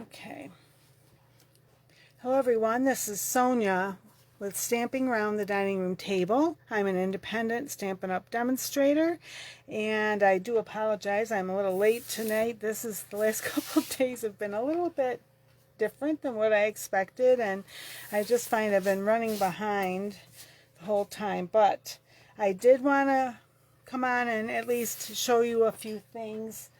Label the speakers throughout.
Speaker 1: Okay. Hello everyone, this is Sonia with Stamping Around the Dining Room Table. I'm an independent Stampin' Up! Demonstrator, and I do apologize, I'm a little late tonight. The last couple of days have been a little bit different than what I expected, and I just find I've been running behind the whole time, but I did want to come on and at least show you a few things.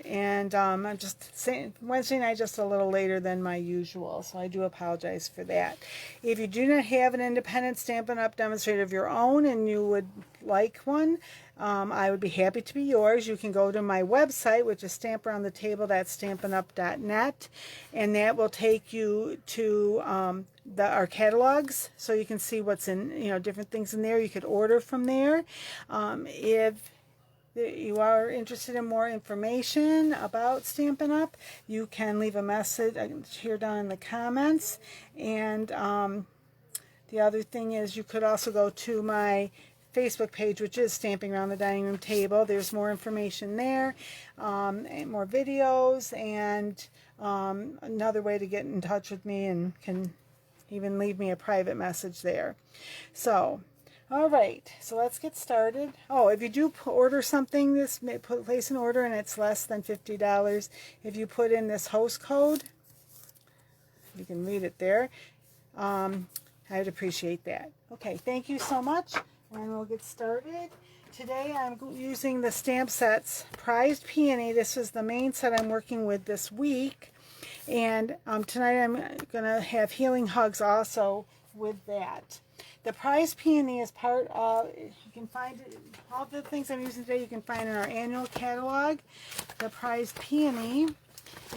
Speaker 1: I'm just saying, Wednesday night just a little later than my usual, so I do apologize for that. If you do not have an independent Stampin' Up! Demonstrator of your own and you would like one, I would be happy to be yours. You can go to my website, which is stampinup.net, and that will take you to our catalogs, so you can see what's in, different things in there. You could order from there. If you are interested in more information about Stampin' Up!, you can leave a message here down in the comments. And the other thing is, you could also go to my Facebook page, which is Stamping Around the Dining Room Table. There's more information there, and more videos, and another way to get in touch with me, and can even leave me a private message there. So alright, so let's get started. Oh, if you do order something, place an order and it's less than $50, if you put in this host code, you can read it there, I'd appreciate that. Okay, thank you so much, and we'll get started. Today I'm using the stamp sets Prized Peony. This is the main set I'm working with this week, and tonight I'm going to have Healing Hugs also with that. The Prized Peony is part of, you can find it, all the things I'm using today you can find in our annual catalog. The Prized Peony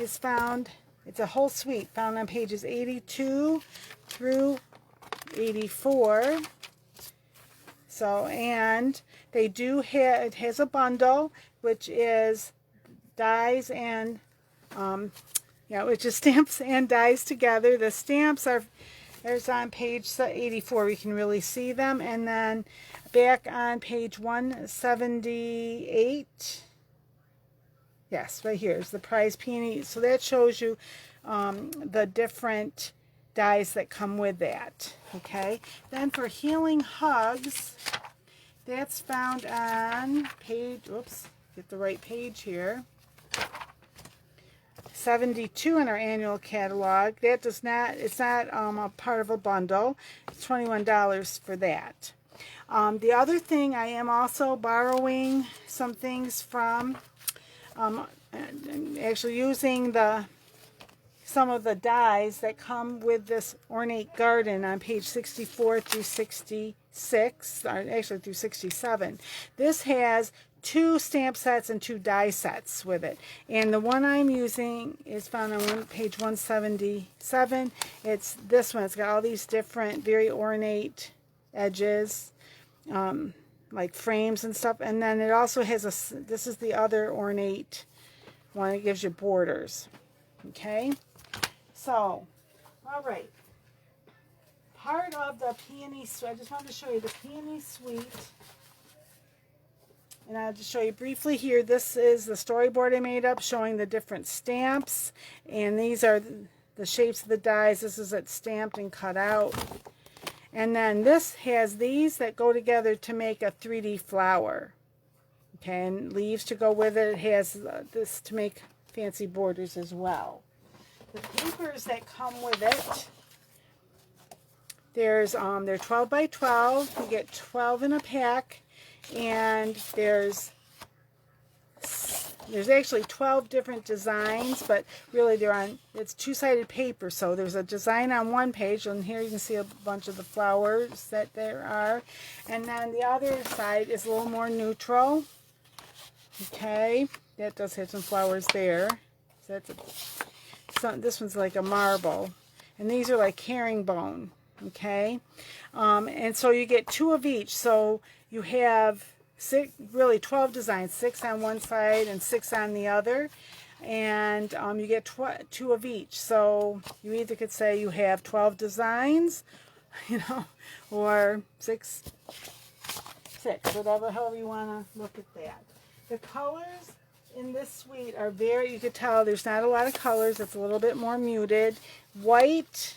Speaker 1: is found, it's a whole suite, found on pages 82 through 84. So, and they do have, it has a bundle, which is dies and, which is stamps and dies together. The stamps are, there's on page 84, we can really see them, and then back on page 178, yes, right here is the Prized Peony. So that shows you the different dies that come with that. Okay, then for Healing Hugs, that's found on page, oops, get the right page here, 72 in our annual catalog. That does not, it's not a part of a bundle. It's $21 for that. The other thing, I am also borrowing some things from, actually using some of the dies that come with this Ornate Garden on page 64 through 66, or actually through 67. This has 2 stamp sets and 2 die sets with it, and the one I'm using is found on page 177. It's this one. It's got all these different very ornate edges, like frames and stuff, and then it also has this is the other ornate one. It gives you borders. Okay, so alright, part of the Peony suite, I just wanted to show you the Peony suite. And I'll just show you briefly here. This is the storyboard I made up showing the different stamps. And these are the shapes of the dies. This is it stamped and cut out. And then this has these that go together to make a 3D flower. Okay, and leaves to go with it. It has this to make fancy borders as well. The papers that come with it, they're 12 by 12. You get 12 in a pack. And there's actually 12 different designs, but really it's two-sided paper, so there's a design on one page, and here you can see a bunch of the flowers that there are, and then the other side is a little more neutral. Okay, that does have some flowers there. So this one's like a marble, and these are like herringbone. Okay, and so you get 2 of each, so you have 12 designs, 6 on one side and 6 on the other, and you get 2 of each. So you either could say you have 12 designs, or 6, whatever, however you want to look at that. The colors in this suite are very, you could tell there's not a lot of colors. It's a little bit more muted. White,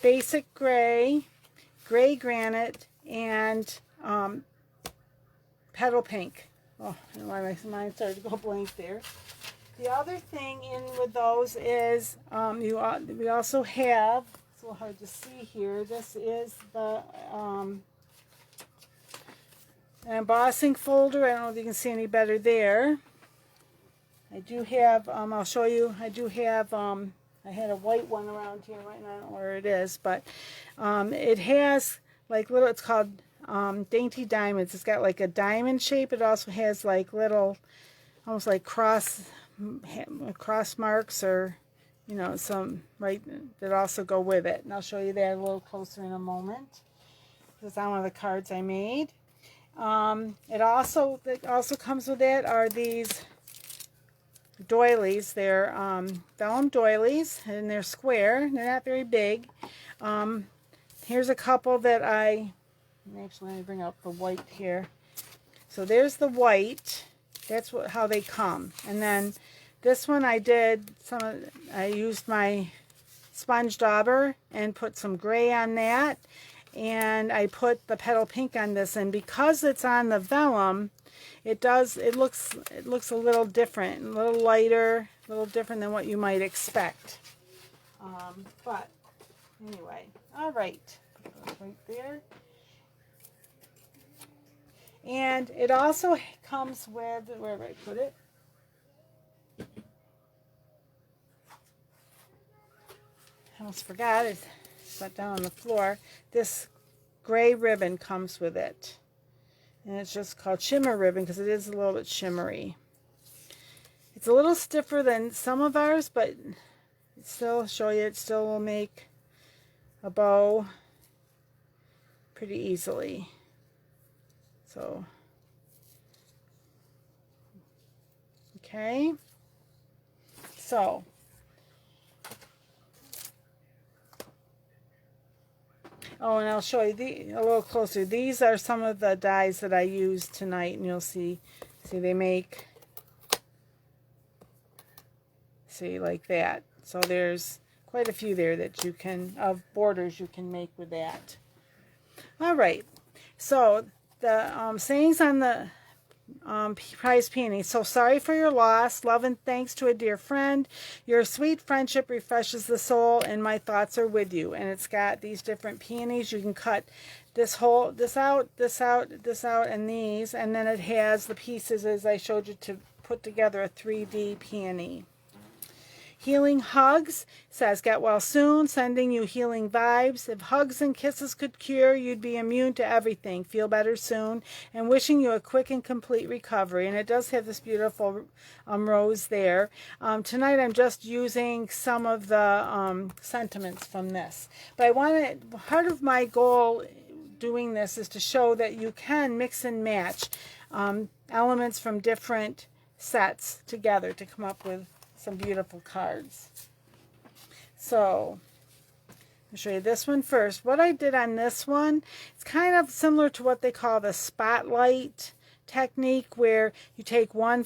Speaker 1: basic gray, gray granite, and petal pink. Oh, I don't know why my mind started to go blank there. The other thing in with those is we also have, it's a little hard to see here, this is the an embossing folder. I don't know if you can see any better there. I do have, I'll show you, I do have, I had a white one around here right now, I don't know where it is, but it has like little, it's called Dainty diamonds. It's got like a diamond shape. It also has like little, almost like cross marks, or you know, some right that also go with it. And I'll show you that a little closer in a moment. This is on one of the cards I made. It also comes with it are these doilies. They're vellum doilies, and they're square. They're not very big. Here's a couple that actually, let me bring up the white here. So there's the white. That's how they come. And then this one I used my sponge dauber and put some gray on that, and I put the petal pink on this, and because it's on the vellum, it looks a little different, a little lighter, a little different than what you might expect. But anyway, all right, right there. And it also comes with, where did I put it? I almost forgot it. It's not down on the floor. This gray ribbon comes with it. And it's just called Shimmer Ribbon because it is a little bit shimmery. It's a little stiffer than some of ours, but still show you, it still will make a bow pretty easily. So, okay, so oh, and I'll show you a little closer. These are some of the dies that I used tonight, and you'll see they make, see, like that. So there's quite a few there that you can, of borders you can make with that. All right, so the sayings on the prize peony. So sorry for your loss. Love and thanks to a dear friend. Your sweet friendship refreshes the soul, and my thoughts are with you. And it's got these different peonies. You can cut this out, and these, and then it has the pieces as I showed you to put together a 3D peony. Healing hugs says, get well soon, sending you healing vibes. If hugs and kisses could cure, you'd be immune to everything. Feel better soon, and wishing you a quick and complete recovery. And it does have this beautiful rose there. Tonight I'm just using some of the sentiments from this. But I wanted, part of my goal doing this is to show that you can mix and match elements from different sets together to come up with some beautiful cards. So I'll show you this one first. What I did on this one, it's kind of similar to what they call the spotlight technique, where you take one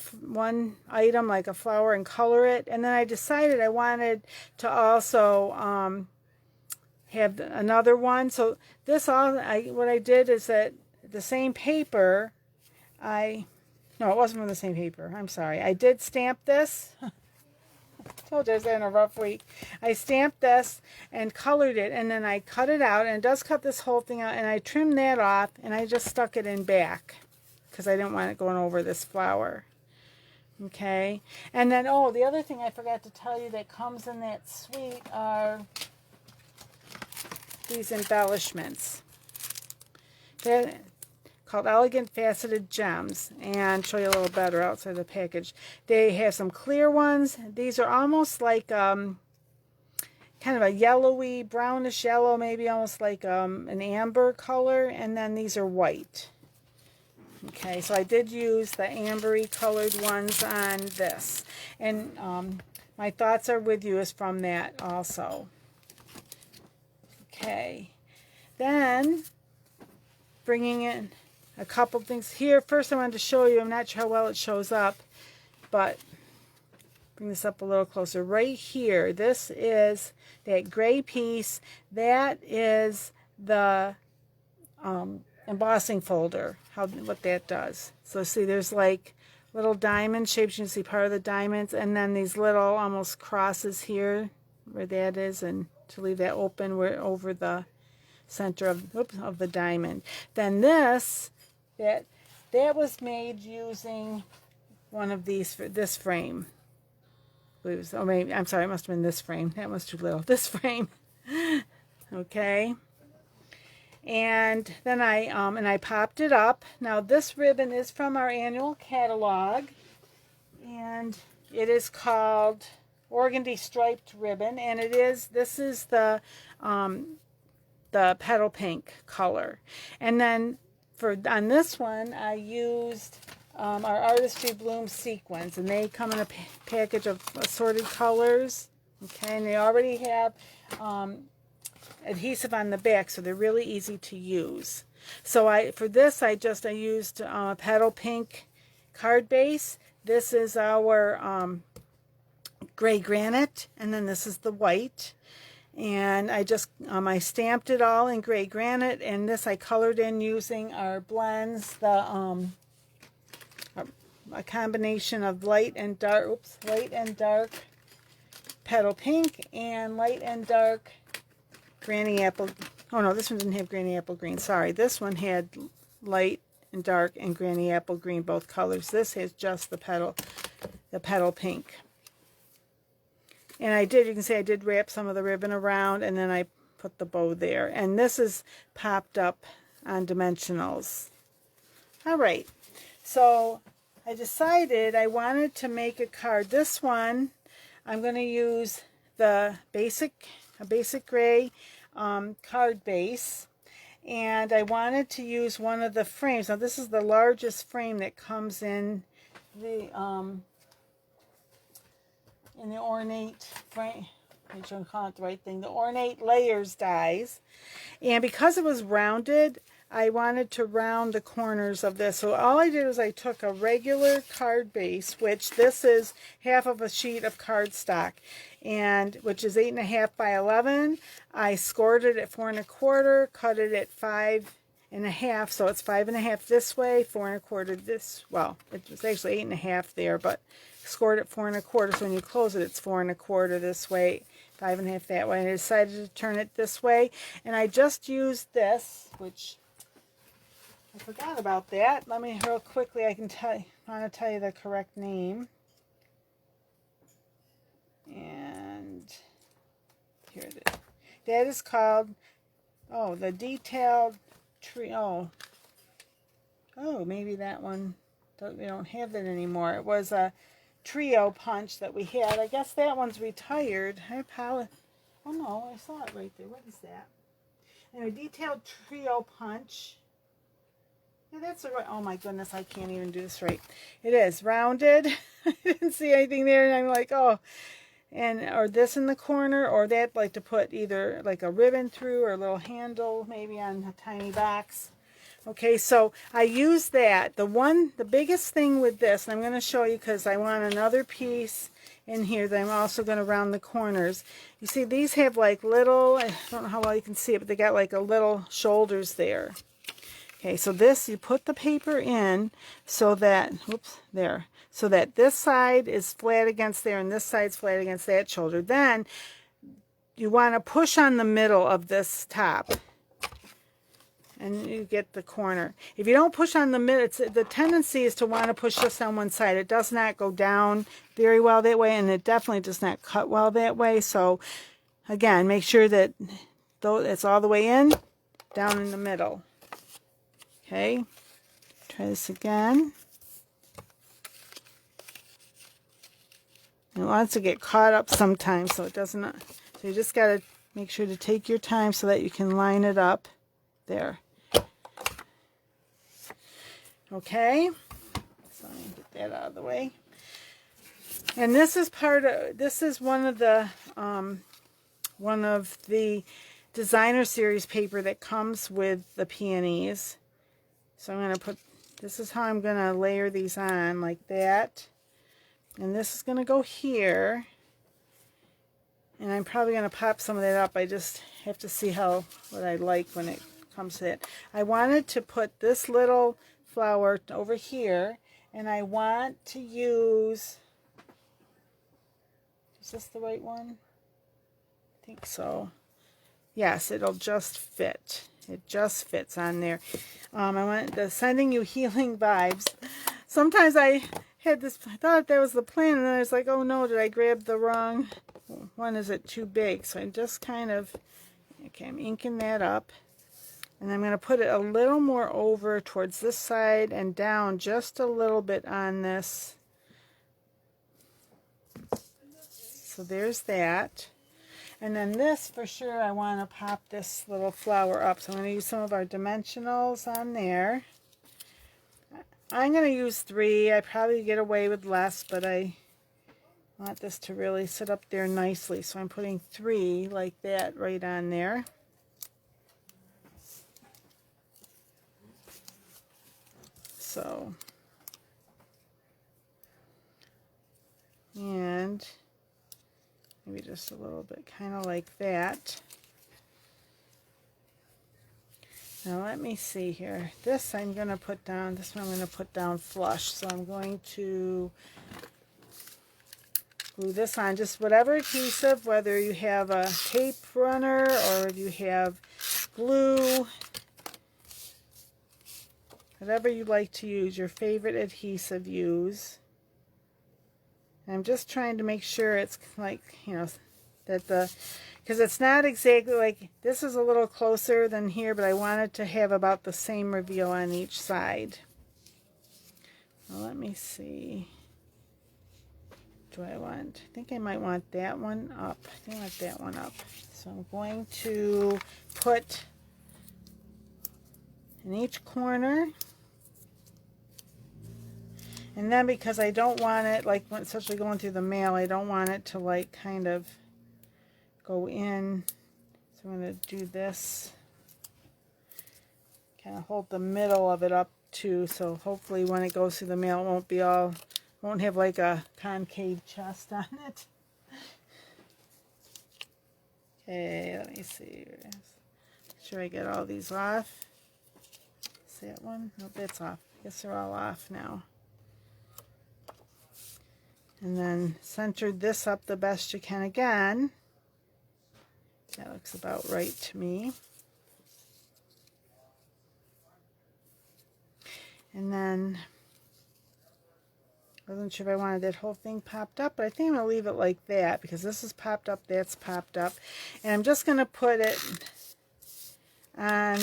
Speaker 1: item like a flower and color it, and then I decided I wanted to also have another one. So this what I did is that the same paper, no, it wasn't from the same paper, I'm sorry, I did stamp this. Told you I was in a rough week. I stamped this and colored it, and then I cut it out, and it does cut this whole thing out, and I trimmed that off, and I just stuck it in back because I didn't want it going over this flower. Okay, and then, oh, the other thing I forgot to tell you that comes in that suite are these embellishments. They're called Elegant Faceted Gems, and show you a little better outside the package. They have some clear ones. These are almost like kind of a yellowy, brownish yellow, maybe almost like an amber color, and then these are white. Okay, so I did use the ambery colored ones on this, and my thoughts are with you is from that also. Okay, then bringing in a couple things here. First I wanted to show you, I'm not sure how well it shows up, but bring this up a little closer. Right here, this is that gray piece. That is the embossing folder, what that does. So see, there's like little diamond shapes. You can see part of the diamonds, and then these little almost crosses here where that is, and to leave that open over the center of the diamond. Then this, that was made using one of these, this frame. Oh, maybe, I'm sorry, it must have been this frame. That was too little. This frame. Okay. And then I popped it up. Now this ribbon is from our annual catalog, and it is called Organdy Striped Ribbon, and this is the petal pink color. And then on this one I used our Artistry Bloom sequins, and they come in a package of assorted colors. Okay, and they already have adhesive on the back, so they're really easy to use. So for this I used a petal pink card base. This is our gray granite, and then this is the white. And I I stamped it all in gray granite, and this I colored in using our blends, a combination of light and dark petal pink and light and dark granny apple. Oh no, this one didn't have granny apple green. Sorry, this one had light and dark and granny apple green, both colors. This has just the petal pink. And you can see I did wrap some of the ribbon around, and then I put the bow there. And this is popped up on dimensionals. All right, so I decided I wanted to make a card. This one, I'm going to use a basic gray card base, and I wanted to use one of the frames. Now this is the largest frame that comes in the Ornate frame. Make sure I'm calling it the right thing. The Ornate layers dies, and because it was rounded, I wanted to round the corners of this. So all I did was I took a regular card base, which this is half of a sheet of cardstock, and which is 8.5 by 11. I scored it at 4 1/4, cut it at 5.5, so it's 5.5 this way, 4 1/4 this. Well, it was actually 8.5 there, but scored at 4 1/4. So when you close it, it's 4 1/4 this way, 5.5 that way. And I decided to turn it this way, and I just used this, which I forgot about that. Let me real quickly. I want to tell you the correct name. And here it is. That is called, the detailed trio. Oh, maybe that one, we don't have that anymore. It was a trio punch that we had. I guess that one's retired. I apologize. Oh no, I saw it right there. What is that? Anyway, detailed trio punch. Yeah, that's the right. Oh my goodness, I can't even do this right. It is rounded. I didn't see anything there, and I'm like, oh. Or this in the corner, or that, like to put either like a ribbon through or a little handle maybe on a tiny box. Okay, so I use that. The biggest thing with this, and I'm going to show you because I want another piece in here that I'm also going to round the corners. You see, these have like little, I don't know how well you can see it, but they got like a little shoulders there. Okay, so this, you put the paper in so that, so that this side is flat against there and this side's flat against that shoulder. Then you want to push on the middle of this top, and you get the corner. If you don't push on the middle, the tendency is to want to push just on one side. It does not go down very well that way, and it definitely does not cut well that way. So again, make sure that it's all the way in, down in the middle. Okay, try this again. It wants to get caught up sometimes, so it doesn't. So you just got to make sure to take your time so that you can line it up there. Okay, so let me get that out of the way. And this is one of the designer series paper that comes with the peonies. So I'm going to this is how I'm going to layer these on, like that. And this is going to go here. And I'm probably going to pop some of that up. I just have to see what I like when it comes to it. I wanted to put this little flower over here, and I want to use, is this the right one? I think so. Yes, it'll just fit. It just fits on there. I want the sending you healing vibes. Sometimes I thought that was the plan, and then I was like, oh no, did I grab the wrong one? Is it too big? So I just kind of, okay, I'm inking that up. And I'm going to put it a little more over towards this side and down just a little bit on this. So there's that. And then this, for sure, I want to pop this little flower up. So I'm going to use some of our dimensionals on there. I'm going to use 3. I probably get away with less, but I want this to really sit up there nicely. So I'm putting 3 like that right on there. So, and maybe just a little bit, kind of like that. Now let me see here. This I'm going to put down, this one I'm going to put down flush. So I'm going to glue this on, just whatever adhesive, whether you have a tape runner or if you have glue, whatever you like to use, your favorite adhesive, use. And I'm just trying to make sure it's like, you know, that because it's not exactly like, this is a little closer than here, but I wanted to have about the same reveal on each side. Well, let me see. I think I might want that one up. I think I want that one up. So I'm going to put in each corner. And then because I don't want it, like especially going through the mail, I don't want it to like kind of go in. So I'm going to do this. Kind of hold the middle of it up too. So hopefully when it goes through the mail, it won't have like a concave chest on it. Okay, let me see. Make sure I get all these off. Is that one? Nope, that's off. I guess they're all off now. And then center this up the best you can again. That looks about right to me. And then I wasn't sure if I wanted that whole thing popped up, but I think I'm going to leave it like that because this is popped up, that's popped up. And I'm just going to put it on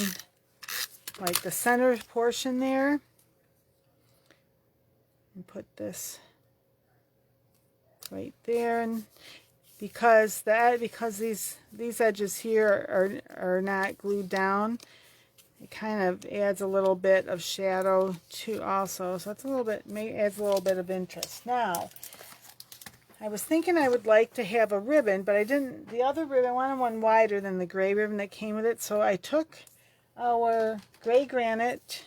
Speaker 1: like the center portion there. And put this right there, and because these edges here are not glued down, it kind of adds a little bit of shadow too also, so it's a little bit, adds a little bit of interest. Now I was thinking I would like to have a ribbon, but I didn't, the other ribbon, I wanted one wider than the gray ribbon that came with it, so I took our gray granite,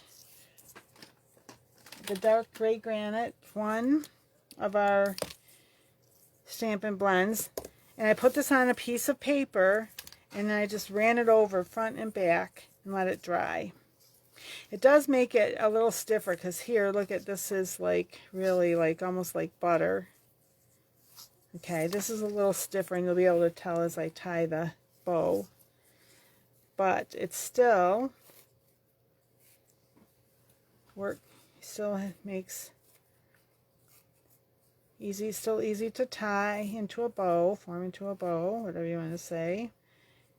Speaker 1: the dark gray granite one of our Stampin' blends, and I put this on a piece of paper, and then I just ran it over front and back and let it dry. It does make it a little stiffer because here, look at this, is like really like almost like butter. Okay, this is a little stiffer, and you'll be able to tell as I tie the bow, but it still makes easy, still easy to tie into a bow, form into a bow, whatever you want to say.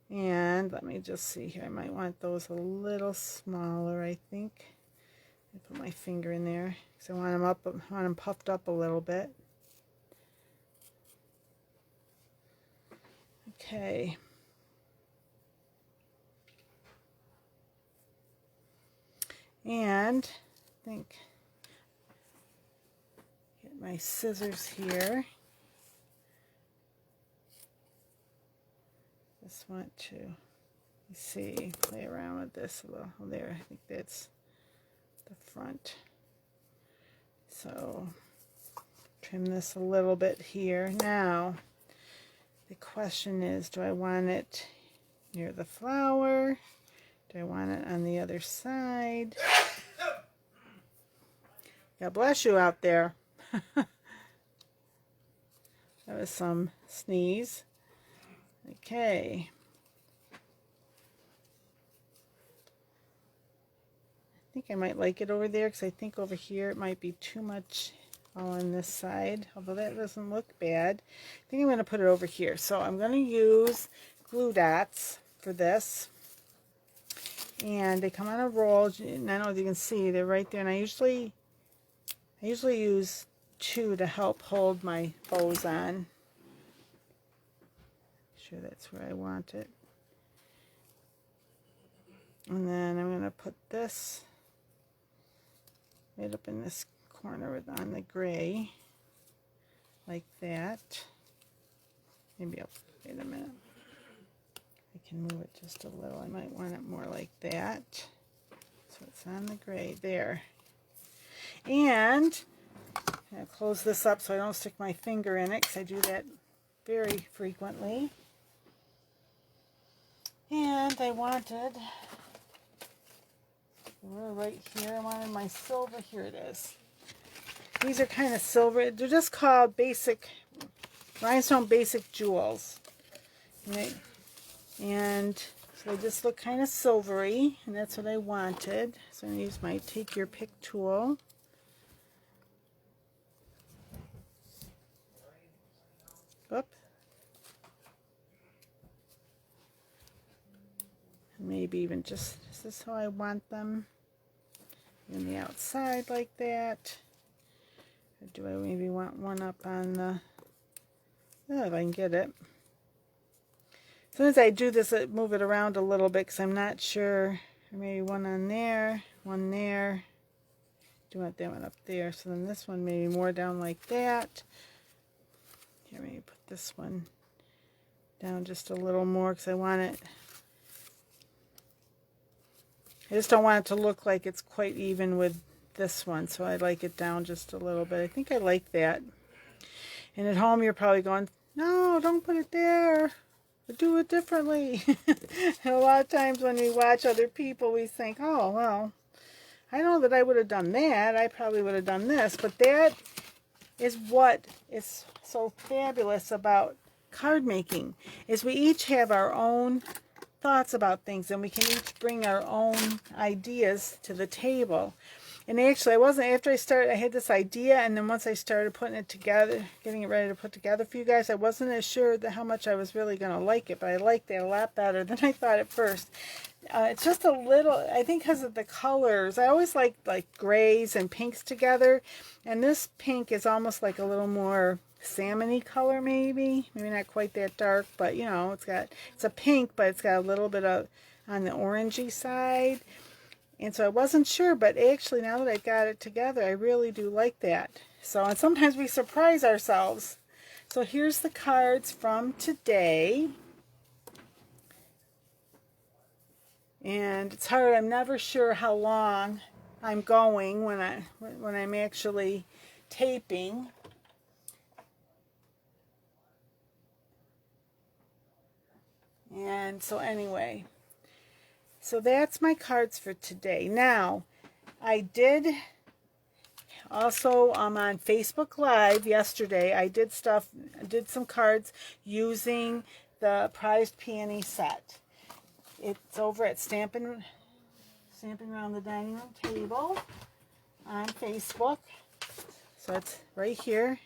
Speaker 1: And let me just see here, I might want those a little smaller, I think. I put my finger in there because I want them up, I want them puffed up a little bit. Okay. And I think my scissors here. Just want to play around with this a little. There, I think that's the front. So trim this a little bit here. Now, the question is, do I want it near the flower? Do I want it on the other side? God bless you out there. That was some sneeze. Okay. I think I might like it over there because I think over here it might be too much all on this side, although that doesn't look bad. I think I'm going to put it over here. So I'm going to use glue dots for this. And they come on a roll, and I don't know if you can see, they're right there. And I usually use 2 to help hold my bows on. Make sure that's where I want it. And then I'm going to put this right up in this corner on the gray, like that. Maybe I'll, wait a minute. I can move it just a little. I might want it more like that. So it's on the gray there. And I'll close this up so I don't stick my finger in it, because I do that very frequently. And I wanted, we're right here, I wanted my silver, here it is. These are kind of silver, they're just called basic, rhinestone basic jewels. Right? And so they just look kind of silvery, and that's what I wanted. So I'm going to use my Take Your Pick tool. Oop. Maybe even just, is this how I want them? On the outside like that. Or do I maybe want one up on the, oh, if I can get it. As soon as I do this, I move it around a little bit because I'm not sure. Maybe one on there, one there. Do want that one up there. So then this one maybe more down like that. Here, maybe put this one down just a little more because I want it. I just don't want it to look like it's quite even with this one, so I like it down just a little bit. I think I like that. And at home you're probably going, no, don't put it there. Do it differently. And a lot of times when we watch other people, we think, oh, well, I know that I would have done that. I probably would have done this. But that is what is so fabulous about card making, is we each have our own thoughts about things, and we can each bring our own ideas to the table. And actually, I wasn't, after I started, I had this idea, and then once I started putting it together, getting it ready to put together for you guys, I wasn't as sure that how much I was really going to like it, but I liked it a lot better than I thought at first. It's just a little, I think because of the colors, I always like grays and pinks together, and this pink is almost like a little more salmony color, maybe not quite that dark, but you know, it's a pink, but it's got a little bit of on the orangey side. And so I wasn't sure, but actually now that I got it together, I really do like that. So, and sometimes we surprise ourselves. So here's the cards from today. And it's hard, I'm never sure how long I'm going when I'm actually taping. And so anyway, so that's my cards for today. Now, I did also on Facebook Live yesterday, I did some cards using the prized Peony set. It's over at Stampin' Around the Dining Room Table on Facebook. So it's right here.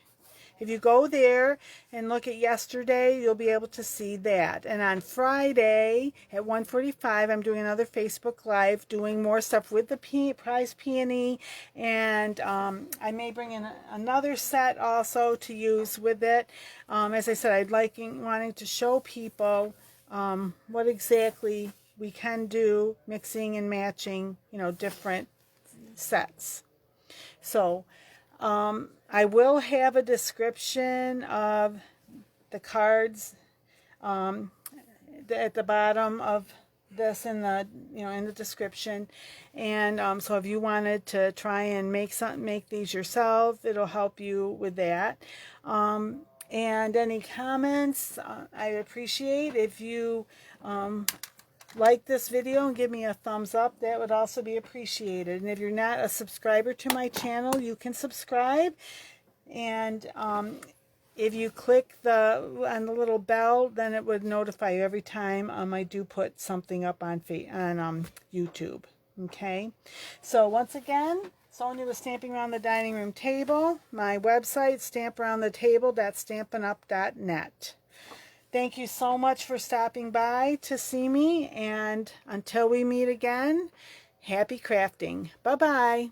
Speaker 1: If you go there and look at yesterday, you'll be able to see that. And on Friday at 1:45, I'm doing another Facebook Live, doing more stuff with the prize Peony. And I may bring in another set also to use with it. As I said, wanting to show people what exactly we can do, mixing and matching, you know, different sets. So, I will have a description of the cards at the bottom of this in the in the description. And so if you wanted to try and make these yourself, it'll help you with that. And any comments, I appreciate if you like this video and give me a thumbs up. That would also be appreciated. And if you're not a subscriber to my channel, you can subscribe. And if you click on the little bell, then it would notify you every time I do put something up on YouTube. Okay, so once again, Sonia with Stamping Around the Dining Room Table. My website, stampingroundthediningroomtable.net. Thank you so much for stopping by to see me, and until we meet again, happy crafting. Bye-bye.